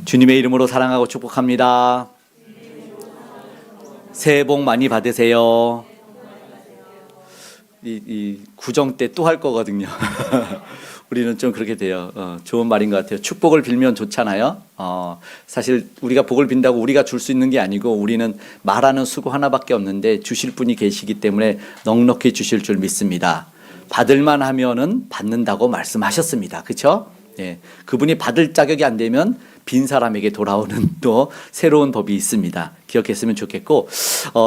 주님의 이름으로 사랑하고 축복합니다. 새해 복 많이 받으세요. 이 구정 때 또 할 거거든요. 우리는 좀 그렇게 돼요. 좋은 말인 것 같아요. 축복을 빌면 좋잖아요. 사실 우리가 복을 빈다고 우리가 줄 수 있는 게 아니고 우리는 말하는 수고 하나밖에 없는데 주실 분이 계시기 때문에 넉넉히 주실 줄 믿습니다. 받을만 하면은 받는다고 말씀하셨습니다. 그렇죠? 예, 그분이 받을 자격이 안 되면 빈 사람에게 돌아오는 또 새로운 법이 있습니다. 기억했으면 좋겠고,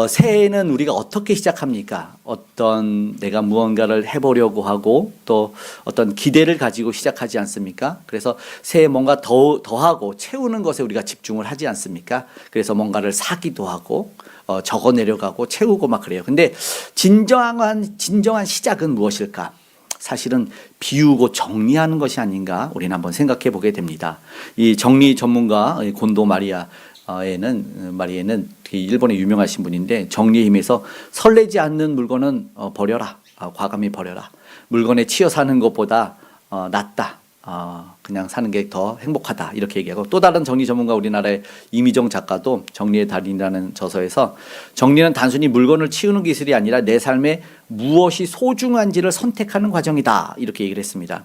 새해에는 우리가 어떻게 시작합니까? 어떤 내가 무언가를 해보려고 하고 또 어떤 기대를 가지고 시작하지 않습니까? 그래서 새해 뭔가 더하고 채우는 것에 우리가 집중을 하지 않습니까? 그래서 뭔가를 사기도 하고 적어 내려가고 채우고 막 그래요. 근데 진정한 시작은 무엇일까? 사실은 비우고 정리하는 것이 아닌가 우리는 한번 생각해 보게 됩니다. 이 정리 전문가 곤도 마리에는 일본의 유명하신 분인데 정리의 힘에서 설레지 않는 물건은 버려라. 과감히 버려라. 물건에 치여 사는 것보다 낫다. 그냥 사는 게 더 행복하다 이렇게 얘기하고, 또 다른 정리 전문가 우리나라의 이미정 작가도 정리의 달인이라는 저서에서 정리는 단순히 물건을 치우는 기술이 아니라 내 삶에 무엇이 소중한지를 선택하는 과정이다 이렇게 얘기를 했습니다.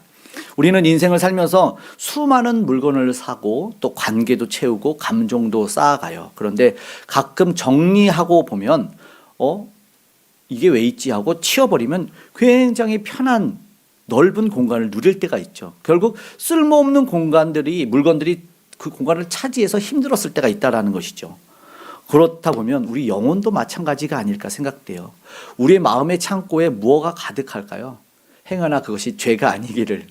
우리는 인생을 살면서 수많은 물건을 사고 또 관계도 채우고 감정도 쌓아가요. 그런데 가끔 정리하고 보면 이게 왜 있지 하고 치워버리면 굉장히 편한 넓은 공간을 누릴 때가 있죠. 결국 쓸모없는 물건들이 그 공간을 차지해서 힘들었을 때가 있다라는 것이죠. 그렇다 보면 우리 영혼도 마찬가지가 아닐까 생각돼요. 우리의 마음의 창고에 무엇가 가득할까요? 행여나 그것이 죄가 아니기를,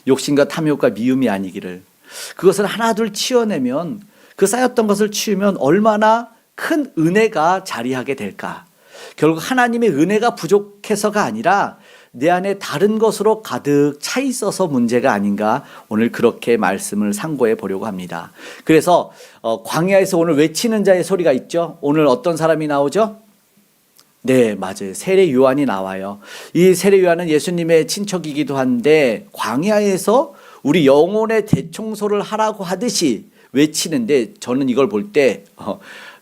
욕심과 탐욕과 미움이 아니기를. 그것을 하나둘 치워내면, 그 쌓였던 것을 치우면 얼마나 큰 은혜가 자리하게 될까. 결국 하나님의 은혜가 부족해서가 아니라 내 안에 다른 것으로 가득 차 있어서 문제가 아닌가, 오늘 그렇게 말씀을 상고해 보려고 합니다. 그래서 광야에서 오늘 외치는 자의 소리가 있죠. 오늘 어떤 사람이 나오죠? 네, 맞아요. 세례 요한이 나와요. 이 세례 요한은 예수님의 친척이기도 한데 광야에서 우리 영혼의 대청소를 하라고 하듯이 외치는데, 저는 이걸 볼 때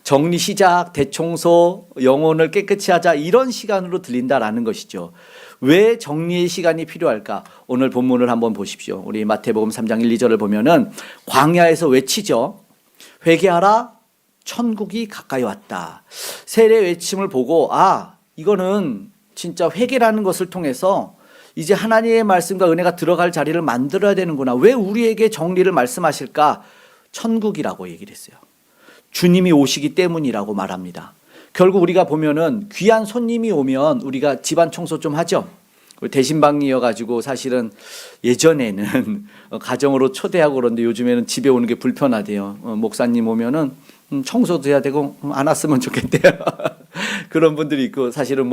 정리 시작, 대청소, 영혼을 깨끗이 하자, 이런 시간으로 들린다라는 것이죠. 왜 정리의 시간이 필요할까? 오늘 본문을 한번 보십시오. 우리 마태복음 3장 1, 2절을 보면은 광야에서 외치죠. 회개하라, 천국이 가까이 왔다. 세례 외침을 보고 이거는 진짜 회개라는 것을 통해서 이제 하나님의 말씀과 은혜가 들어갈 자리를 만들어야 되는구나. 왜 우리에게 정리를 말씀하실까? 천국이라고 얘기를 했어요. 주님이 오시기 때문이라고 말합니다. 결국 우리가 보면은 귀한 손님이 오면 우리가 집안 청소 좀 하죠. 대신방이어가지고 사실은 예전에는 가정으로 초대하고 그런데 요즘에는 집에 오는 게 불편하대요. 목사님 오면은 청소도 해야 되고 안 왔으면 좋겠대요. 그런 분들이 있고, 사실은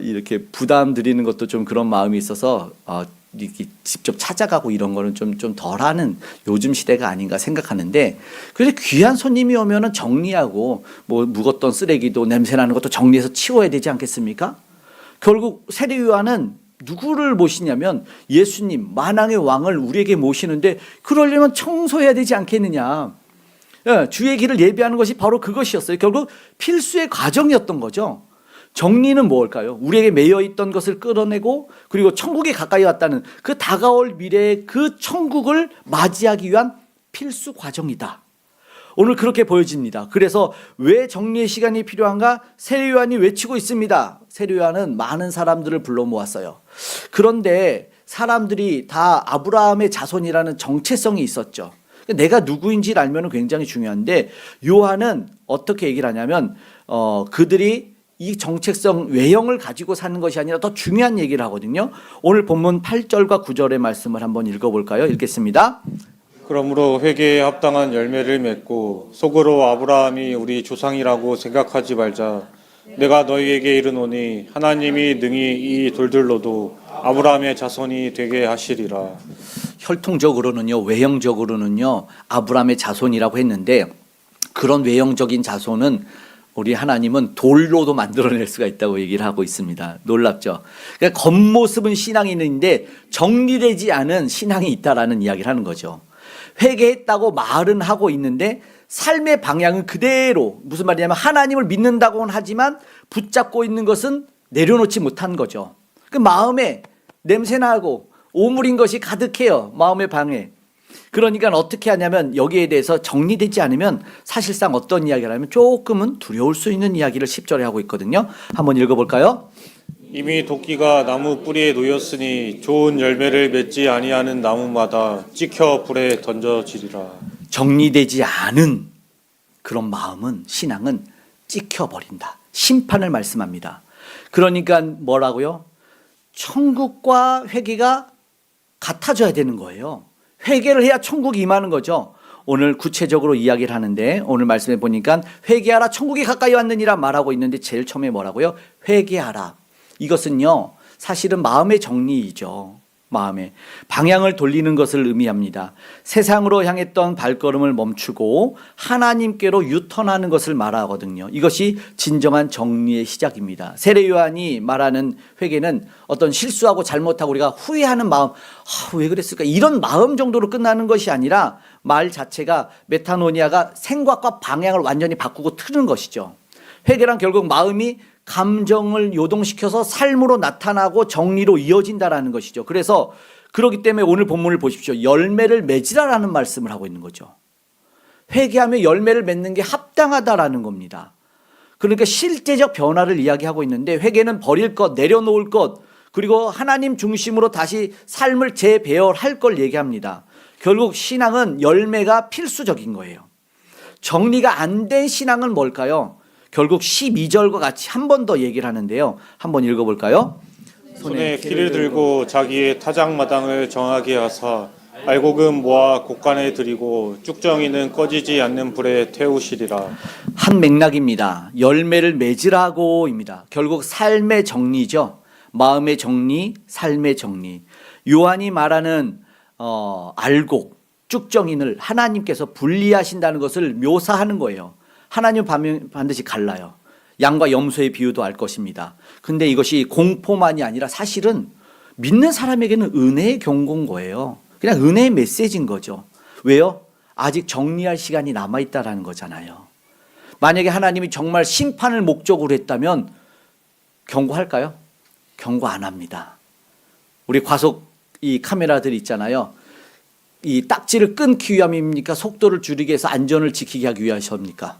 이렇게 부담 드리는 것도 좀 그런 마음이 있어서 이렇게 직접 찾아가고 이런 거는 좀 덜하는 요즘 시대가 아닌가 생각하는데, 그래서 귀한 손님이 오면은 정리하고 묵었던 쓰레기도 냄새나는 것도 정리해서 치워야 되지 않겠습니까? 결국 세례 요한은 누구를 모시냐면 예수님, 만왕의 왕을 우리에게 모시는데, 그러려면 청소해야 되지 않겠느냐. 주의 길을 예비하는 것이 바로 그것이었어요. 결국 필수의 과정이었던 거죠. 정리는 무엇일까요? 우리에게 매여 있던 것을 끌어내고, 그리고 천국에 가까이 왔다는 그 다가올 미래의 그 천국을 맞이하기 위한 필수 과정이다. 오늘 그렇게 보여집니다. 그래서 왜 정리의 시간이 필요한가? 세례 요한이 외치고 있습니다. 세례 요한은 많은 사람들을 불러 모았어요. 그런데 사람들이 다 아브라함의 자손이라는 정체성이 있었죠. 내가 누구인지를 알면 굉장히 중요한데, 요한은 어떻게 얘기를 하냐면 그들이 이 정체성, 외형을 가지고 사는 것이 아니라 더 중요한 얘기를 하거든요. 오늘 본문 8절과 9절의 말씀을 한번 읽어볼까요? 읽겠습니다. 그러므로 회개에 합당한 열매를 맺고 속으로 아브라함이 우리 조상이라고 생각하지 말자. 내가 너희에게 이르노니 하나님이 능히 이 돌들로도 아브라함의 자손이 되게 하시리라. 혈통적으로는요, 외형적으로는요, 아브라함의 자손이라고 했는데, 그런 외형적인 자손은 우리 하나님은 돌로도 만들어낼 수가 있다고 얘기를 하고 있습니다. 놀랍죠? 그러니까 겉모습은 신앙인인데 정리되지 않은 신앙이 있다라는 이야기를 하는 거죠. 회개했다고 말은 하고 있는데 삶의 방향은 그대로, 무슨 말이냐면 하나님을 믿는다고는 하지만 붙잡고 있는 것은 내려놓지 못한 거죠. 그 마음에 냄새나고 오물인 것이 가득해요. 마음의 방에. 그러니까 어떻게 하냐면 여기에 대해서 정리되지 않으면 사실상 어떤 이야기를 하면 조금은 두려울 수 있는 이야기를 10절에 하고 있거든요. 한번 읽어볼까요? 이미 도끼가 나무 뿌리에 놓였으니 좋은 열매를 맺지 아니하는 나무마다 찍혀 불에 던져지리라. 정리되지 않은 그런 마음은, 신앙은 찍혀버린다. 심판을 말씀합니다. 그러니까 뭐라고요? 천국과 회개가 같아져야 되는 거예요. 회개를 해야 천국이 임하는 거죠. 오늘 구체적으로 이야기를 하는데 오늘 말씀해 보니까 회개하라 천국이 가까이 왔느니라 말하고 있는데 제일 처음에 뭐라고요? 회개하라. 이것은요 사실은 마음의 정리이죠. 마음에 방향을 돌리는 것을 의미합니다. 세상으로 향했던 발걸음을 멈추고 하나님께로 유턴하는 것을 말하거든요. 이것이 진정한 정리의 시작입니다. 세례 요한이 말하는 회개는 어떤 실수하고 잘못하고 우리가 후회하는 마음, 왜 그랬을까 이런 마음 정도로 끝나는 것이 아니라 말 자체가 메타노니아가 생각과 방향을 완전히 바꾸고 트는 것이죠. 회개란 결국 마음이 감정을 요동시켜서 삶으로 나타나고 정리로 이어진다라는 것이죠. 그래서 그렇기 때문에 오늘 본문을 보십시오. 열매를 맺으라라는 말씀을 하고 있는 거죠. 회개하며 열매를 맺는 게 합당하다라는 겁니다. 그러니까 실제적 변화를 이야기하고 있는데 회개는 버릴 것, 내려놓을 것, 그리고 하나님 중심으로 다시 삶을 재배열할 걸 얘기합니다. 결국 신앙은 열매가 필수적인 거예요. 정리가 안 된 신앙은 뭘까요? 결국 12절과 같이 한 번 더 얘기를 하는데요. 한번 읽어볼까요? 손에 키를 들고 자기의 타작마당을 정하게 하사 알곡은 모아 곳간에 들이고 쭉정이는 꺼지지 않는 불에 태우시리라. 한 맥락입니다. 열매를 맺으라고입니다. 결국 삶의 정리죠. 마음의 정리, 삶의 정리. 요한이 말하는 알곡, 쭉정인을 하나님께서 분리하신다는 것을 묘사하는 거예요. 하나님은 반드시 갈라요. 양과 염소의 비유도 알 것입니다. 근데 이것이 공포만이 아니라 사실은 믿는 사람에게는 은혜의 경고인 거예요. 그냥 은혜의 메시지인 거죠. 왜요? 아직 정리할 시간이 남아있다라는 거잖아요. 만약에 하나님이 정말 심판을 목적으로 했다면 경고할까요? 경고 안 합니다. 우리 과속 이 카메라들 있잖아요. 이 딱지를 끊기 위함입니까? 속도를 줄이기 위해서 안전을 지키게 하기 위해서입니까?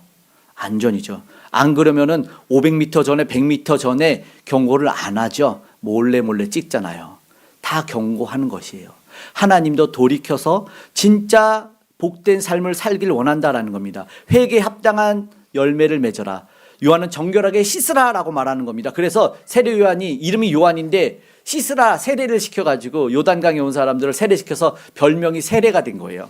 안전이죠. 안 그러면은 500m 전에 100m 전에 경고를 안 하죠. 몰래 찍잖아요. 다 경고하는 것이에요. 하나님도 돌이켜서 진짜 복된 삶을 살길 원한다라는 겁니다. 회개에 합당한 열매를 맺어라. 요한은 정결하게 씻으라라고 말하는 겁니다. 그래서 세례 요한이 이름이 요한인데 씻으라 세례를 시켜가지고 요단강에 온 사람들을 세례시켜서 별명이 세례가 된 거예요.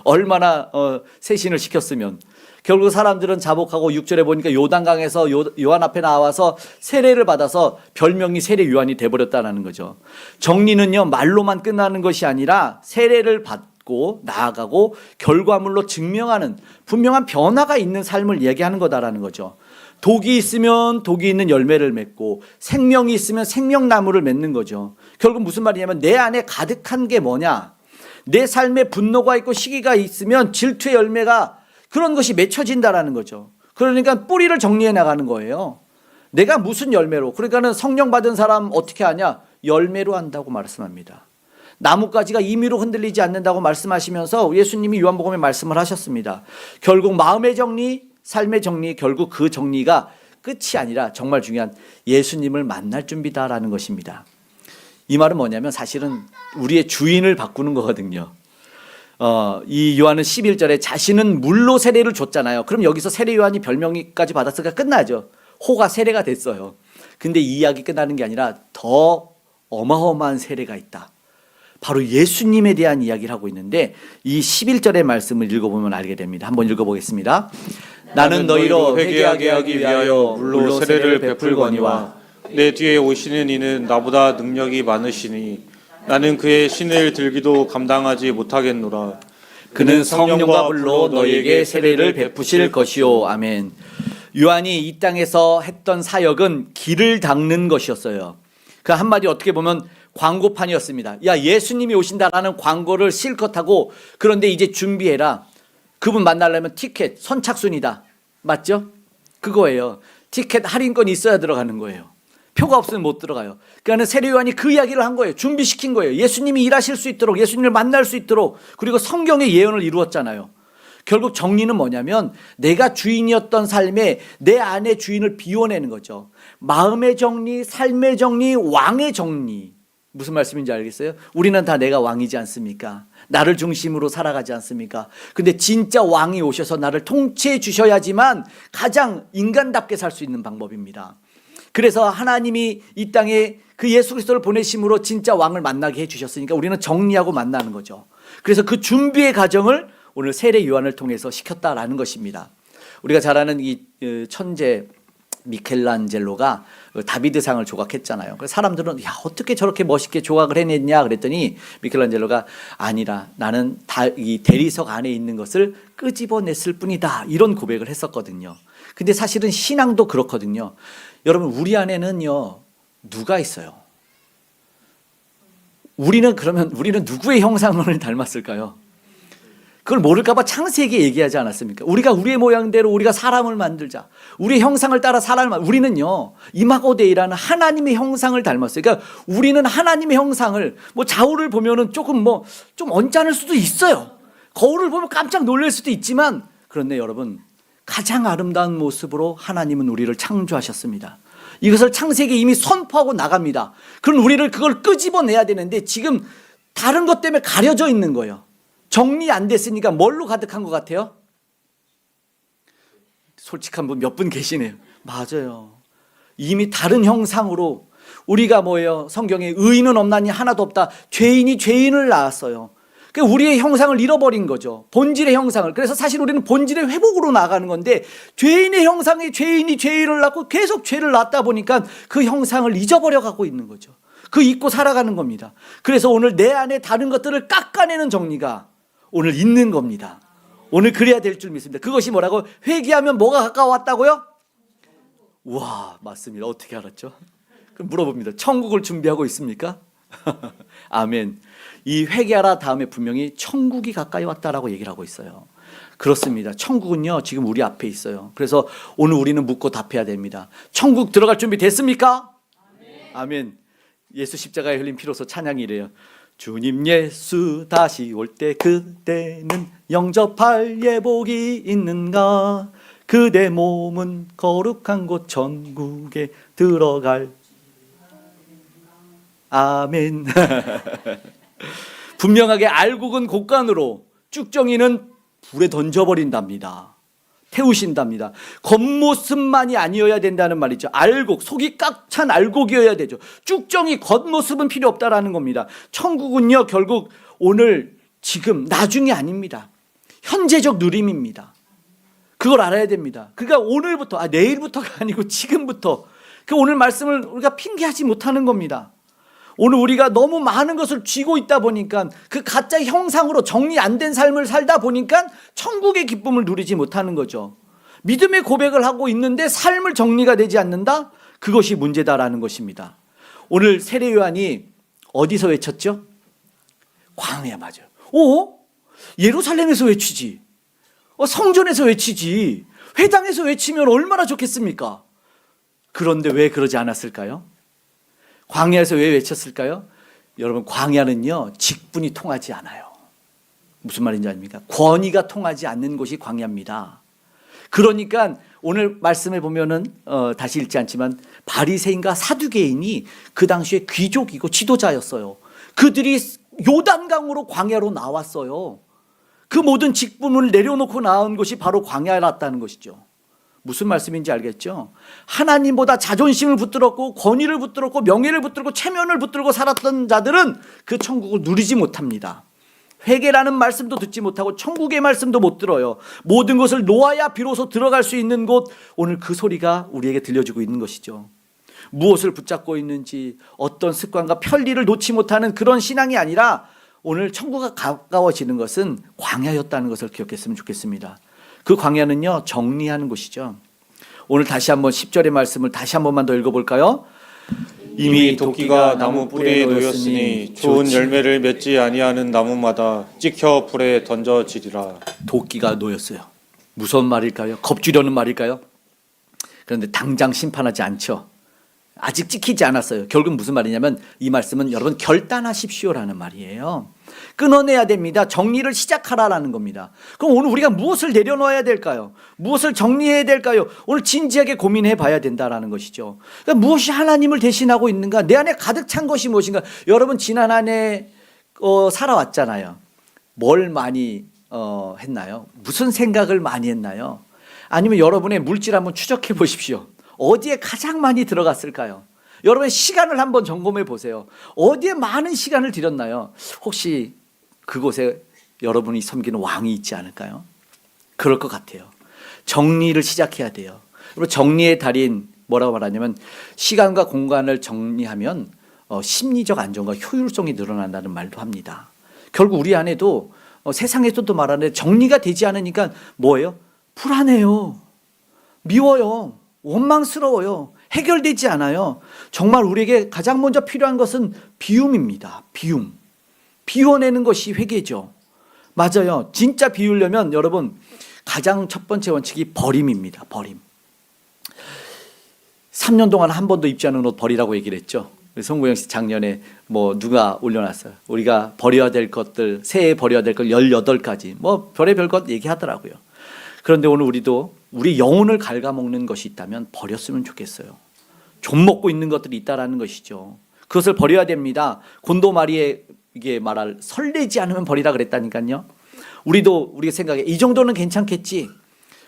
얼마나 세신을 시켰으면. 결국 사람들은 자복하고 6절에 보니까 요단강에서 요한 앞에 나와서 세례를 받아서 별명이 세례 요한이 돼버렸다는 거죠. 정리는요 말로만 끝나는 것이 아니라 세례를 받고 나아가고 결과물로 증명하는 분명한 변화가 있는 삶을 얘기하는 거다라는 거죠. 독이 있으면 독이 있는 열매를 맺고 생명이 있으면 생명나무를 맺는 거죠. 결국 무슨 말이냐면 내 안에 가득한 게 뭐냐, 내 삶에 분노가 있고 시기가 있으면 질투의 열매가 그런 것이 맺혀진다라는 거죠. 그러니까 뿌리를 정리해 나가는 거예요. 내가 무슨 열매로, 그러니까는 성령 받은 사람 어떻게 하냐, 열매로 한다고 말씀합니다. 나뭇가지가 임의로 흔들리지 않는다고 말씀하시면서 예수님이 요한복음에 말씀을 하셨습니다. 결국 마음의 정리, 삶의 정리, 결국 그 정리가 끝이 아니라 정말 중요한 예수님을 만날 준비다라는 것입니다. 이 말은 뭐냐면 사실은 우리의 주인을 바꾸는 거거든요. 이 요한은 11절에 자신은 물로 세례를 줬잖아요. 그럼 여기서 세례 요한이 별명까지 받았으니까 끝나죠. 호가 세례가 됐어요. 근데 이 이야기 끝나는 게 아니라 더 어마어마한 세례가 있다. 바로 예수님에 대한 이야기를 하고 있는데 이 11절의 말씀을 읽어보면 알게 됩니다. 한번 읽어보겠습니다. 나는 너희로 회개하게 하기 위하여 물로 세례를 베풀거니와 내 뒤에 오시는 이는 나보다 능력이 많으시니 나는 그의 신을 들기도 감당하지 못하겠노라. 그는 성령과 불로 너희에게 세례를 베푸실 것이요. 아멘. 요한이 이 땅에서 했던 사역은 길을 닦는 것이었어요. 그 한마디 어떻게 보면 광고판이었습니다. 야, 예수님이 오신다라는 광고를 실컷 하고, 그런데 이제 준비해라. 그분 만나려면 티켓, 선착순이다. 맞죠? 그거예요. 티켓 할인권이 있어야 들어가는 거예요. 표가 없으면 못 들어가요. 그러니까 세례 요한이 그 이야기를 한 거예요. 준비시킨 거예요. 예수님이 일하실 수 있도록, 예수님을 만날 수 있도록. 그리고 성경의 예언을 이루었잖아요. 결국 정리는 뭐냐면 내가 주인이었던 삶에 내 안에 주인을 비워내는 거죠. 마음의 정리, 삶의 정리, 왕의 정리. 무슨 말씀인지 알겠어요? 우리는 다 내가 왕이지 않습니까? 나를 중심으로 살아가지 않습니까? 근데 진짜 왕이 오셔서 나를 통치해 주셔야지만 가장 인간답게 살 수 있는 방법입니다. 그래서 하나님이 이 땅에 그 예수 그리스도를 보내심으로 진짜 왕을 만나게 해주셨으니까 우리는 정리하고 만나는 거죠. 그래서 그 준비의 과정을 오늘 세례 요한을 통해서 시켰다라는 것입니다. 우리가 잘 아는 이 천재 미켈란젤로가 다비드상을 조각했잖아요. 그래서 사람들은 야, 어떻게 저렇게 멋있게 조각을 해냈냐 그랬더니 미켈란젤로가 아니라 나는 이 대리석 안에 있는 것을 끄집어냈을 뿐이다, 이런 고백을 했었거든요. 근데 사실은 신앙도 그렇거든요. 여러분, 우리 안에는요 누가 있어요? 우리는 누구의 형상을 닮았을까요? 그걸 모를까봐 창세기에 얘기하지 않았습니까? 우리가 우리의 모양대로 우리가 사람을 만들자. 우리의 형상을 따라 사람을 우리는요 이마고데이라는 하나님의 형상을 닮았어요. 그러니까 우리는 하나님의 형상을 좌우를 보면은 조금 좀 언짢을 수도 있어요. 거울을 보면 깜짝 놀랄 수도 있지만, 그런데 여러분 가장 아름다운 모습으로 하나님은 우리를 창조하셨습니다. 이것을 창세기에 이미 선포하고 나갑니다. 그럼 우리를 그걸 끄집어내야 되는데 지금 다른 것 때문에 가려져 있는 거예요. 정리 안 됐으니까 뭘로 가득한 것 같아요? 솔직한 분 몇 분 계시네요. 맞아요. 이미 다른 형상으로 우리가 뭐예요? 성경에 의인은 없나니 하나도 없다. 죄인이 죄인을 낳았어요. 그러니까 우리의 형상을 잃어버린 거죠. 본질의 형상을. 그래서 사실 우리는 본질의 회복으로 나가는 건데 죄인의 형상에 죄인이 죄인을 낳고 계속 죄를 낳다 보니까 그 형상을 잊어버려 가고 있는 거죠. 그 잊고 살아가는 겁니다. 그래서 오늘 내 안에 다른 것들을 깎아내는 정리가 오늘 있는 겁니다. 오늘 그래야 될 줄 믿습니다. 그것이 뭐라고? 회개하면 뭐가 가까워왔다고요? 와, 맞습니다. 어떻게 알았죠? 그럼 물어봅니다. 천국을 준비하고 있습니까? 아멘. 이 회개하라 다음에 분명히 천국이 가까이 왔다라고 얘기를 하고 있어요. 그렇습니다. 천국은요 지금 우리 앞에 있어요. 그래서 오늘 우리는 묻고 답해야 됩니다. 천국 들어갈 준비 됐습니까? 아멘. 예수 십자가에 흘린 피로서 찬양이 이래요. 주님 예수 다시 올 때 그때는 영접할 예복이 있는가? 그대 몸은 거룩한 곳 천국에 들어갈. 아멘. 분명하게 알곡은 곡간으로, 쭉정이는 불에 던져버린답니다. 태우신답니다. 겉모습만이 아니어야 된다는 말이죠. 알곡, 속이 꽉 찬 알곡이어야 되죠. 쭉정이 겉모습은 필요 없다라는 겁니다. 천국은요 결국 오늘 지금 나중이 아닙니다. 현재적 누림입니다. 그걸 알아야 됩니다. 그러니까 오늘부터, 내일부터가 아니고 지금부터, 그 오늘 말씀을 우리가 핑계하지 못하는 겁니다. 오늘 우리가 너무 많은 것을 쥐고 있다 보니까 그 가짜 형상으로 정리 안 된 삶을 살다 보니까 천국의 기쁨을 누리지 못하는 거죠. 믿음의 고백을 하고 있는데 삶을 정리가 되지 않는다? 그것이 문제다라는 것입니다. 오늘 세례 요한이 어디서 외쳤죠? 광야. 맞아요. 예루살렘에서 외치지. 성전에서 외치지. 회당에서 외치면 얼마나 좋겠습니까? 그런데 왜 그러지 않았을까요? 광야에서 왜 외쳤을까요? 여러분, 광야는요 직분이 통하지 않아요. 무슨 말인지 아닙니까? 권위가 통하지 않는 곳이 광야입니다. 그러니까 오늘 말씀에 보면은 다시 읽지 않지만 바리새인과 사두개인이 그 당시에 귀족이고 지도자였어요. 그들이 요단강으로 광야로 나왔어요. 그 모든 직분을 내려놓고 나온 곳이 바로 광야였다는 것이죠. 무슨 말씀인지 알겠죠? 하나님보다 자존심을 붙들었고 권위를 붙들었고 명예를 붙들고 체면을 붙들고 살았던 자들은 그 천국을 누리지 못합니다. 회개라는 말씀도 듣지 못하고 천국의 말씀도 못 들어요. 모든 것을 놓아야 비로소 들어갈 수 있는 곳, 오늘 그 소리가 우리에게 들려주고 있는 것이죠. 무엇을 붙잡고 있는지, 어떤 습관과 편리를 놓지 못하는 그런 신앙이 아니라 오늘 천국과 가까워지는 것은 광야였다는 것을 기억했으면 좋겠습니다. 그 광야는요 정리하는 곳이죠. 오늘 다시 한번 10절의 말씀을 다시 한 번만 더 읽어볼까요? 이미 도끼가 나무 뿌리에 놓였으니 좋은 열매를 맺지 아니하는 나무마다 찍혀 불에 던져지리라. 도끼가 놓였어요. 무서운 말일까요? 겁주려는 말일까요? 그런데 당장 심판하지 않죠. 아직 찍히지 않았어요. 결국 무슨 말이냐면 이 말씀은 여러분 결단하십시오라는 말이에요. 끊어내야 됩니다. 정리를 시작하라라는 겁니다. 그럼 오늘 우리가 무엇을 내려놓아야 될까요? 무엇을 정리해야 될까요? 오늘 진지하게 고민해 봐야 된다라는 것이죠. 그러니까 무엇이 하나님을 대신하고 있는가? 내 안에 가득 찬 것이 무엇인가? 여러분 지난 한 해 살아왔잖아요. 뭘 많이 했나요? 무슨 생각을 많이 했나요? 아니면 여러분의 물질 한번 추적해 보십시오. 어디에 가장 많이 들어갔을까요? 여러분의 시간을 한번 점검해 보세요. 어디에 많은 시간을 들였나요? 혹시 그곳에 여러분이 섬기는 왕이 있지 않을까요? 그럴 것 같아요. 정리를 시작해야 돼요. 그리고 정리의 달인 뭐라고 말하냐면 시간과 공간을 정리하면 심리적 안정과 효율성이 늘어난다는 말도 합니다. 결국 우리 안에도 세상에서도 말하는데 정리가 되지 않으니까 뭐예요? 불안해요. 미워요. 원망스러워요. 해결되지 않아요. 정말 우리에게 가장 먼저 필요한 것은 비움입니다. 비움. 비워내는 것이 회개죠. 맞아요. 진짜 비우려면 여러분 가장 첫 번째 원칙이 버림입니다. 버림. 3년 동안 한 번도 입지 않은 옷 버리라고 얘기를 했죠. 송구영 씨 작년에 누가 올려놨어요. 우리가 버려야 될 것들, 새해 버려야 될 것 18가지 별의별 것 얘기하더라고요. 그런데 오늘 우리도 우리 영혼을 갉아먹는 것이 있다면 버렸으면 좋겠어요. 좀 먹고 있는 것들이 있다라는 것이죠. 그것을 버려야 됩니다. 곤도마리에 이게 말할 설레지 않으면 버리라 그랬다니까요. 우리가 생각해 이 정도는 괜찮겠지.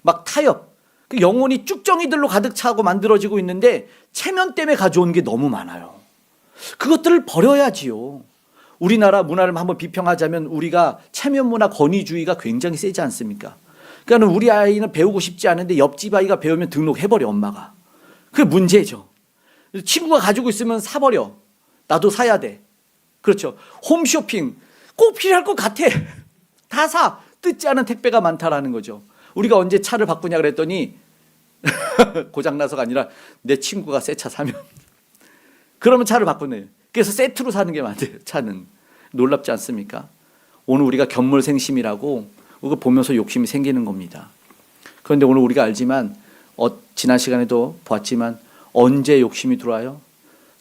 막 타협, 그 영혼이 쭉정이들로 가득 차고 만들어지고 있는데 체면 때문에 가져온 게 너무 많아요. 그것들을 버려야지요. 우리나라 문화를 한번 비평하자면 우리가 체면 문화 권위주의가 굉장히 세지 않습니까? 그러니까 우리 아이는 배우고 싶지 않은데 옆집 아이가 배우면 등록해버려 엄마가. 그게 문제죠. 친구가 가지고 있으면 사버려. 나도 사야 돼. 그렇죠. 홈쇼핑 꼭 필요할 것 같아. 다 사. 뜯지 않은 택배가 많다라는 거죠. 우리가 언제 차를 바꾸냐 그랬더니 고장나서가 아니라 내 친구가 새 차 사면 그러면 차를 바꾸네요. 그래서 세트로 사는 게 맞아요. 차는. 놀랍지 않습니까? 오늘 우리가 견물생심이라고 그거 보면서 욕심이 생기는 겁니다. 그런데 오늘 우리가 알지만 지난 시간에도 봤지만 언제 욕심이 들어와요?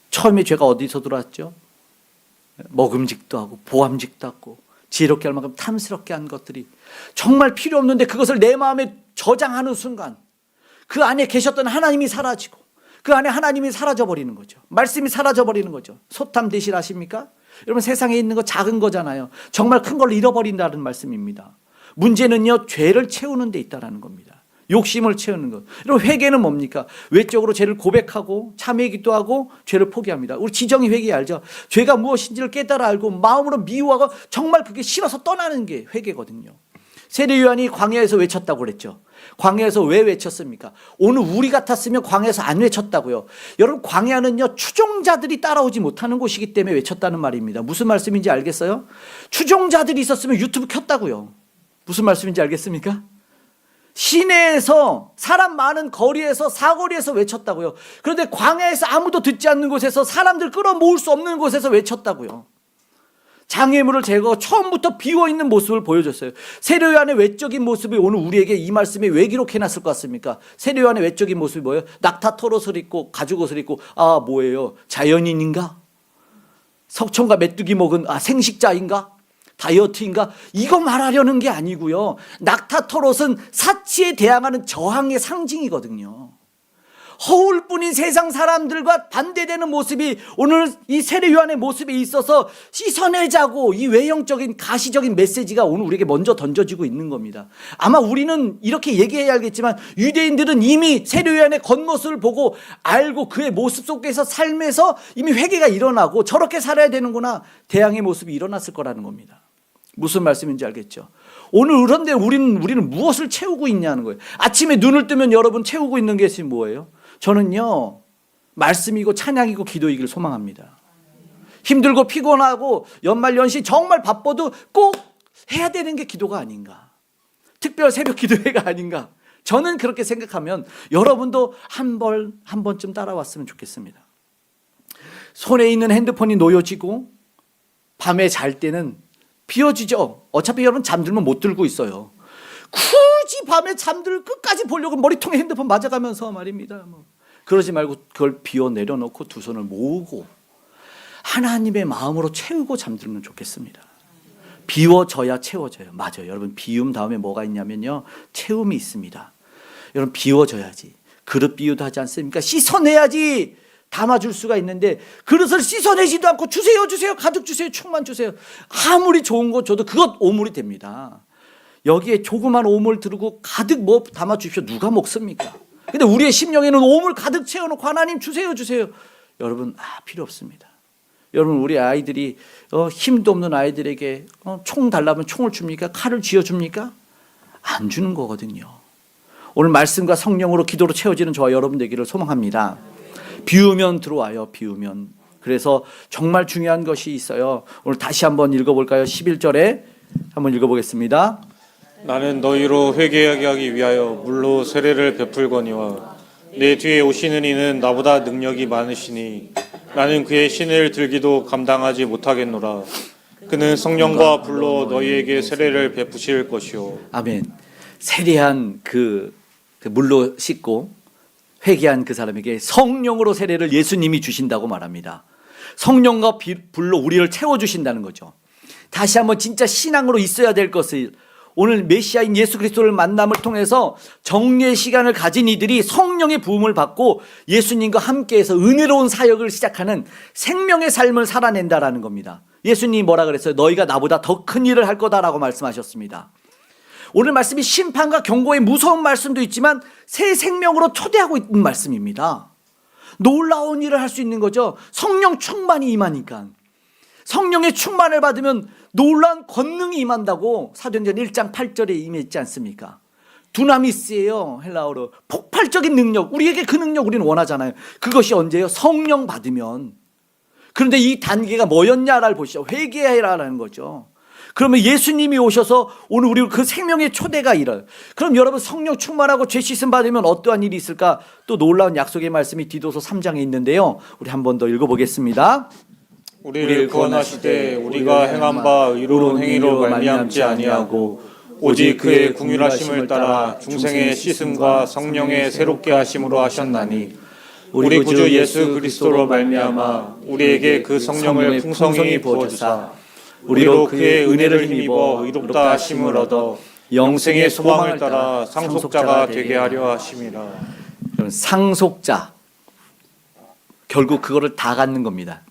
처음에 죄가 어디서 들어왔죠? 먹음직도 하고 보암직도 하고 지혜롭게 할 만큼 탐스럽게 한 것들이 정말 필요 없는데 그것을 내 마음에 저장하는 순간 그 안에 계셨던 하나님이 사라지고 그 안에 하나님이 사라져버리는 거죠. 말씀이 사라져버리는 거죠. 소탐 대실 아십니까? 여러분 세상에 있는 거 작은 거잖아요. 정말 큰 걸 잃어버린다는 말씀입니다. 문제는요 죄를 채우는 데 있다는 겁니다. 욕심을 채우는 것. 여러분 회개는 뭡니까? 외적으로 죄를 고백하고 참회 기도하고 죄를 포기합니다. 우리 지정이 회개 알죠? 죄가 무엇인지를 깨달아 알고 마음으로 미워하고 정말 그게 싫어서 떠나는 게 회개거든요. 세례 요한이 광야에서 외쳤다고 그랬죠. 광야에서 왜 외쳤습니까? 오늘 우리 같았으면 광야에서 안 외쳤다고요. 여러분 광야는요 추종자들이 따라오지 못하는 곳이기 때문에 외쳤다는 말입니다. 무슨 말씀인지 알겠어요? 추종자들이 있었으면 유튜브 켰다고요. 무슨 말씀인지 알겠습니까? 시내에서 사람 많은 거리에서 사거리에서 외쳤다고요. 그런데 광야에서 아무도 듣지 않는 곳에서 사람들 끌어모을 수 없는 곳에서 외쳤다고요. 장애물을 제거 처음부터 비워있는 모습을 보여줬어요. 세례 요한의 외적인 모습이 오늘 우리에게 이 말씀에 왜 기록해놨을 것 같습니까? 세례 요한의 외적인 모습이 뭐예요? 낙타 털옷을 입고 가죽옷을 입고 뭐예요? 자연인인가? 석청과 메뚜기 먹은 생식자인가? 다이어트인가? 이거 말하려는 게 아니고요. 낙타 털옷은 사치에 대항하는 저항의 상징이거든요. 허울뿐인 세상 사람들과 반대되는 모습이 오늘 이 세례 요한의 모습에 있어서 씻어내자고 이 외형적인 가시적인 메시지가 오늘 우리에게 먼저 던져지고 있는 겁니다. 아마 우리는 이렇게 얘기해야 알겠지만 유대인들은 이미 세례 요한의 겉모습을 보고 알고 그의 모습 속에서 삶에서 이미 회개가 일어나고 저렇게 살아야 되는구나 대항의 모습이 일어났을 거라는 겁니다. 무슨 말씀인지 알겠죠? 오늘 그런데 우리는 무엇을 채우고 있냐는 거예요. 아침에 눈을 뜨면 여러분 채우고 있는 것이 뭐예요? 저는요 말씀이고 찬양이고 기도이기를 소망합니다. 힘들고 피곤하고 연말연시 정말 바빠도 꼭 해야 되는 게 기도가 아닌가, 특별 새벽 기도회가 아닌가, 저는 그렇게 생각하면 여러분도 한 번쯤 따라왔으면 좋겠습니다. 손에 있는 핸드폰이 놓여지고 밤에 잘 때는 비워지죠. 어차피 여러분 잠들면 못 들고 있어요. 굳이 밤에 잠들 끝까지 보려고 머리통에 핸드폰 맞아가면서 말입니다. 그러지 말고 그걸 비워 내려놓고 두 손을 모으고 하나님의 마음으로 채우고 잠들면 좋겠습니다. 비워져야 채워져요. 맞아요. 여러분 비움 다음에 뭐가 있냐면요. 채움이 있습니다. 여러분 비워져야지. 그릇 비유도 하지 않습니까? 씻어내야지 담아줄 수가 있는데 그릇을 씻어내지도 않고 주세요 주세요 가득 주세요 충만 주세요. 아무리 좋은 거 줘도 그것 오물이 됩니다. 여기에 조그만 오물 들고 가득 뭐 담아 주십시오. 누가 먹습니까? 근데 우리의 심령에는 오물 가득 채워놓고 하나님 주세요 주세요. 여러분 필요 없습니다. 여러분 우리 아이들이 힘도 없는 아이들에게 총 달라면 총을 줍니까? 칼을 쥐어줍니까? 안 주는 거거든요. 오늘 말씀과 성령으로 기도로 채워지는 저와 여러분 되기를 소망합니다. 비우면 들어와요. 비우면. 그래서 정말 중요한 것이 있어요. 오늘 다시 한번 읽어볼까요? 11절에 한번 읽어보겠습니다. 나는 너희로 회개하게 하기 위하여 물로 세례를 베풀거니와 내 뒤에 오시는 이는 나보다 능력이 많으시니 나는 그의 신을 들기도 감당하지 못하겠노라. 그는 성령과 불로 너희에게 세례를 베푸실 것이요. 아멘. 세례한 그 물로 씻고 회개한 그 사람에게 성령으로 세례를 예수님이 주신다고 말합니다. 성령과 불로 우리를 채워주신다는 거죠. 다시 한번 진짜 신앙으로 있어야 될 것을 오늘 메시아인 예수 그리스도를 만남을 통해서 정리의 시간을 가진 이들이 성령의 부음을 받고 예수님과 함께해서 은혜로운 사역을 시작하는 생명의 삶을 살아낸다라는 겁니다. 예수님이 뭐라 그랬어요? 너희가 나보다 더 큰 일을 할 거다라고 말씀하셨습니다. 오늘 말씀이 심판과 경고의 무서운 말씀도 있지만 새 생명으로 초대하고 있는 말씀입니다. 놀라운 일을 할 수 있는 거죠. 성령 충만이 임하니까. 성령의 충만을 받으면 놀라운 권능이 임한다고 사도행전 1장 8절에 임했지 않습니까? 두나미스예요. 헬라어로 폭발적인 능력. 우리에게 그 능력 우리는 원하잖아요. 그것이 언제예요? 성령 받으면. 그런데 이 단계가 뭐였냐를 보시죠. 회개해라라는 거죠. 그러면 예수님이 오셔서 오늘 우리 그 생명의 초대가 일어요. 그럼 여러분 성령 충만하고 죄 씻음 받으면 어떠한 일이 있을까? 또 놀라운 약속의 말씀이 디도서 3장에 있는데요. 우리 한 번 더 읽어보겠습니다. 우리를 구원하시되 우리가 행한 바 의로운 행위로 말미암지 아니하고 오직 그의 궁휼하심을 따라 중생의 씻음과 성령의 새롭게 하심으로 하셨나니 우리 구주 예수 그리스도로 말미암아 우리에게 그 성령을 풍성히 부어주사 우리로 그의 은혜를 힘입어 의롭다 하심을 얻어 영생의 소망을 따라 상속자가 되게 하려 하심이라. 상속자, 결국 그거를 다 갖는 겁니다.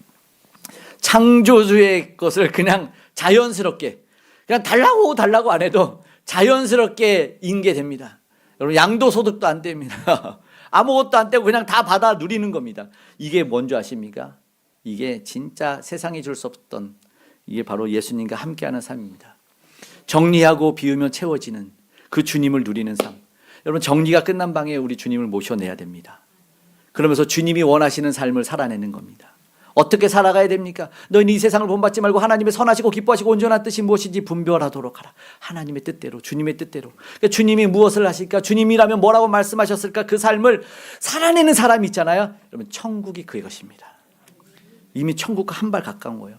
창조주의 것을 그냥 자연스럽게 그냥 달라고 안 해도 자연스럽게 인게 됩니다. 여러분 양도소득도 안 됩니다. 아무것도 안 떼고 그냥 다 받아 누리는 겁니다. 이게 뭔지 아십니까? 이게 진짜 세상이 줄 수 없던 이게 바로 예수님과 함께하는 삶입니다. 정리하고 비우면 채워지는 그 주님을 누리는 삶. 여러분 정리가 끝난 방에 우리 주님을 모셔내야 됩니다. 그러면서 주님이 원하시는 삶을 살아내는 겁니다. 어떻게 살아가야 됩니까? 너희는 이 세상을 본받지 말고 하나님의 선하시고 기뻐하시고 온전한 뜻이 무엇인지 분별하도록 하라. 하나님의 뜻대로, 주님의 뜻대로. 그러니까 주님이 무엇을 하실까? 주님이라면 뭐라고 말씀하셨을까? 그 삶을 살아내는 사람이 있잖아요. 여러분 천국이 그의 것입니다. 이미 천국과 한 발 가까운 거예요.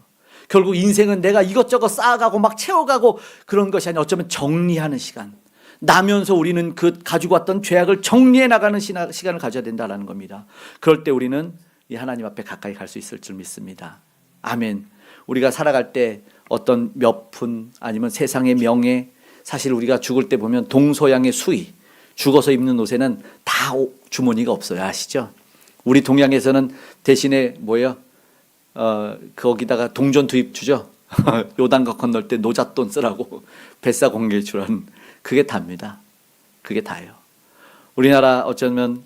결국 인생은 내가 이것저것 쌓아가고 막 채워가고 그런 것이 아니라 어쩌면 정리하는 시간. 나면서 우리는 그 가지고 왔던 죄악을 정리해 나가는 시간을 가져야 된다는 겁니다. 그럴 때 우리는 이 하나님 앞에 가까이 갈 수 있을 줄 믿습니다. 아멘. 우리가 살아갈 때 어떤 몇 푼 아니면 세상의 명예, 사실 우리가 죽을 때 보면 동서양의 수의, 죽어서 입는 옷에는 다 주머니가 없어요. 아시죠? 우리 동양에서는 대신에 뭐예요? 거기다가 동전 투입 주죠. 요단강 건널 때 노잣돈 쓰라고 뱃사 공개 주라는 그게 답니다. 그게 다예요. 우리나라 어쩌면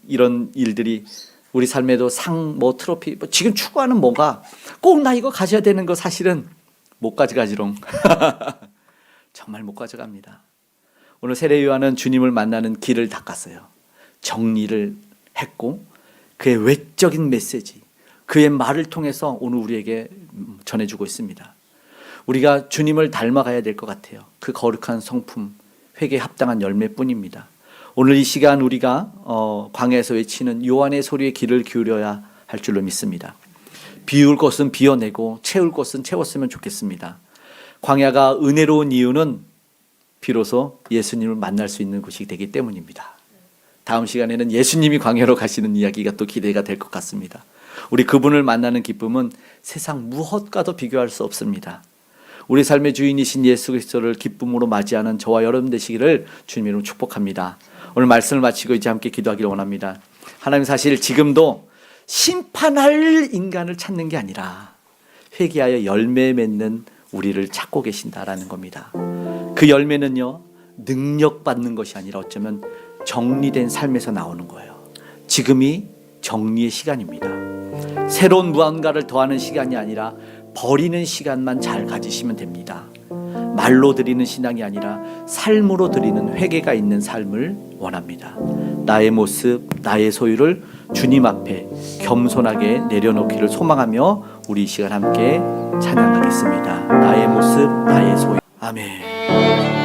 이런 일들이 우리 삶에도 상, 트로피, 지금 추구하는 뭐가 꼭 나 이거 가져야 되는 거 사실은 못 가져가지롱. 정말 못 가져갑니다. 오늘 세례 요한은 주님을 만나는 길을 닦았어요. 정리를 했고 그의 외적인 메시지, 그의 말을 통해서 오늘 우리에게 전해주고 있습니다. 우리가 주님을 닮아가야 될 것 같아요. 그 거룩한 성품, 회개에 합당한 열매뿐입니다. 오늘 이 시간 우리가 광야에서 외치는 요한의 소리에 귀를 기울여야 할 줄로 믿습니다. 비울 것은 비워내고 채울 것은 채웠으면 좋겠습니다. 광야가 은혜로운 이유는 비로소 예수님을 만날 수 있는 곳이 되기 때문입니다. 다음 시간에는 예수님이 광야로 가시는 이야기가 또 기대가 될 것 같습니다. 우리 그분을 만나는 기쁨은 세상 무엇과도 비교할 수 없습니다. 우리 삶의 주인이신 예수 그리스도를 기쁨으로 맞이하는 저와 여러분 되시기를 주님 이름으로 축복합니다. 오늘 말씀을 마치고 이제 함께 기도하기를 원합니다. 하나님, 사실 지금도 심판할 인간을 찾는 게 아니라 회개하여 열매 맺는 우리를 찾고 계신다라는 겁니다. 그 열매는요, 능력받는 것이 아니라 어쩌면 정리된 삶에서 나오는 거예요. 지금이 정리의 시간입니다. 새로운 무언가를 더하는 시간이 아니라 버리는 시간만 잘 가지시면 됩니다. 말로 드리는 신앙이 아니라 삶으로 드리는 회개가 있는 삶을 원합니다. 나의 모습, 나의 소유를 주님 앞에 겸손하게 내려놓기를 소망하며 우리 이 시간 함께 찬양하겠습니다. 나의 모습, 나의 소유. 아멘.